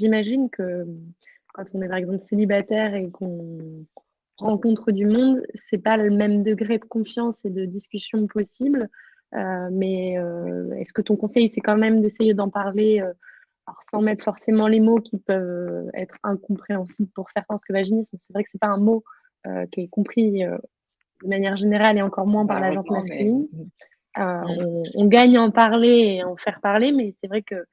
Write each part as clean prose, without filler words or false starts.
j'imagine que quand on est par exemple célibataire et qu'on rencontre du monde, c'est pas le même degré de confiance et de discussion possible. Mais est-ce que ton conseil, c'est quand même d'essayer d'en parler alors sans mettre forcément les mots qui peuvent être incompréhensibles pour certains, parce que vaginisme, c'est vrai que c'est pas un mot qui est compris de manière générale et encore moins par la gente malheureusement, mais masculine. On gagne à en parler et à en faire parler, mais c'est vrai que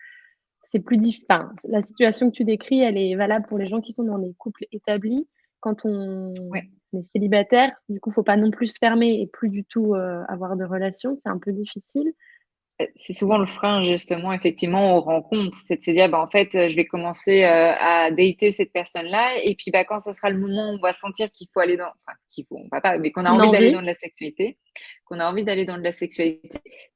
c'est plus difficile. Enfin, la situation que tu décris, elle est valable pour les gens qui sont dans des couples établis. Quand on ouais. est célibataire, du coup, faut pas non plus se fermer et plus du tout avoir de relations. C'est un peu difficile. C'est souvent le frein justement effectivement aux rencontres, c'est de se dire bah en fait je vais commencer à dater cette personne-là et puis bah quand ça sera le moment où on va sentir qu'il faut aller dans enfin qu'il faut on va pas mais qu'on a Une envie d'aller envie. dans de la sexualité, qu'on a envie d'aller dans de la sexualité,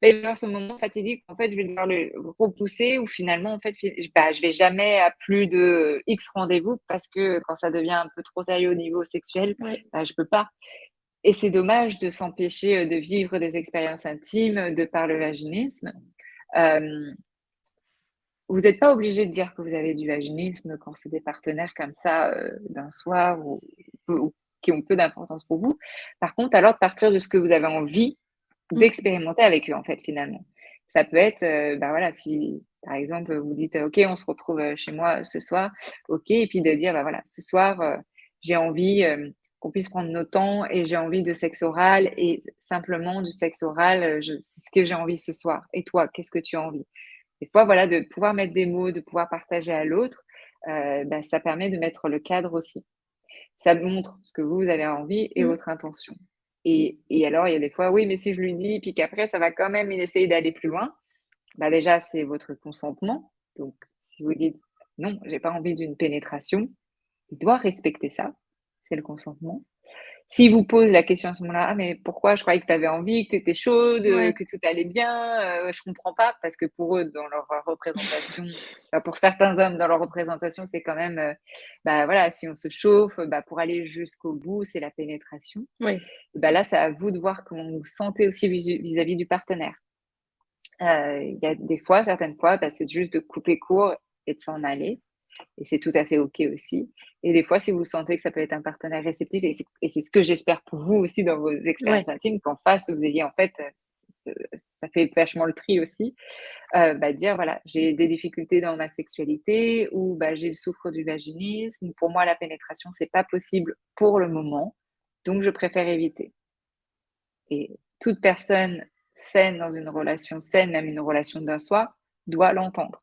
bah, il va y avoir ce moment fatidique en fait je vais devoir le repousser ou finalement en fait bah, je vais jamais à plus de X rendez-vous parce que quand ça devient un peu trop sérieux au niveau sexuel, Ouais. bah, je peux pas. Et c'est dommage de s'empêcher de vivre des expériences intimes de par le vaginisme. Euh, Vous n'êtes pas obligé de dire que vous avez du vaginisme quand c'est des partenaires comme ça d'un soir ou qui ont peu d'importance pour vous. Par contre, alors de partir de ce que vous avez envie Ok. d'expérimenter avec eux, en fait, finalement. Ça peut être, bah voilà, si par exemple vous dites, OK, on se retrouve chez moi ce soir, OK, et puis de dire, bah voilà, ce soir, j'ai envie qu'on puisse prendre nos temps et j'ai envie de sexe oral et simplement du sexe oral, c'est ce que j'ai envie ce soir. Et toi, qu'est-ce que tu as envie? Des fois, voilà, de pouvoir mettre des mots, de pouvoir partager à l'autre, bah, ça permet de mettre le cadre aussi. Ça montre ce que vous avez envie et Mm. votre intention. Et alors, il y a des fois, oui, mais si je lui dis, puis qu'après, ça va quand même essayer d'aller plus loin, bah déjà, c'est votre consentement. Donc, si vous dites, non, j'ai pas envie d'une pénétration, il doit respecter ça. C'est le consentement. S'ils vous posent la question à ce moment-là: «Ah mais pourquoi? Je croyais que tu avais envie, que tu étais chaude, Ouais. que tout allait bien, je comprends pas». Parce que pour eux, dans leur représentation, enfin pour certains hommes, dans leur représentation, c'est quand même, bah, voilà, si on se chauffe, bah, pour aller jusqu'au bout, c'est la pénétration. Ouais. Et bah, là, c'est à vous de voir comment vous vous sentez aussi vis-à-vis du partenaire. Il y a des fois, certaines fois, bah, c'est juste de couper court et de s'en aller. Et c'est tout à fait OK aussi. Et des fois, si vous sentez que ça peut être un partenaire réceptif, et c'est ce que j'espère pour vous aussi dans vos expériences Ouais. intimes, qu'en face, vous ayez en fait, ça fait vachement le tri aussi, bah, dire voilà, j'ai des difficultés dans ma sexualité ou bah, j'ai le souffre du vaginisme. Pour moi, la pénétration, c'est pas possible pour le moment, donc je préfère éviter. Et toute personne saine dans une relation saine, même une relation d'un soir, doit l'entendre.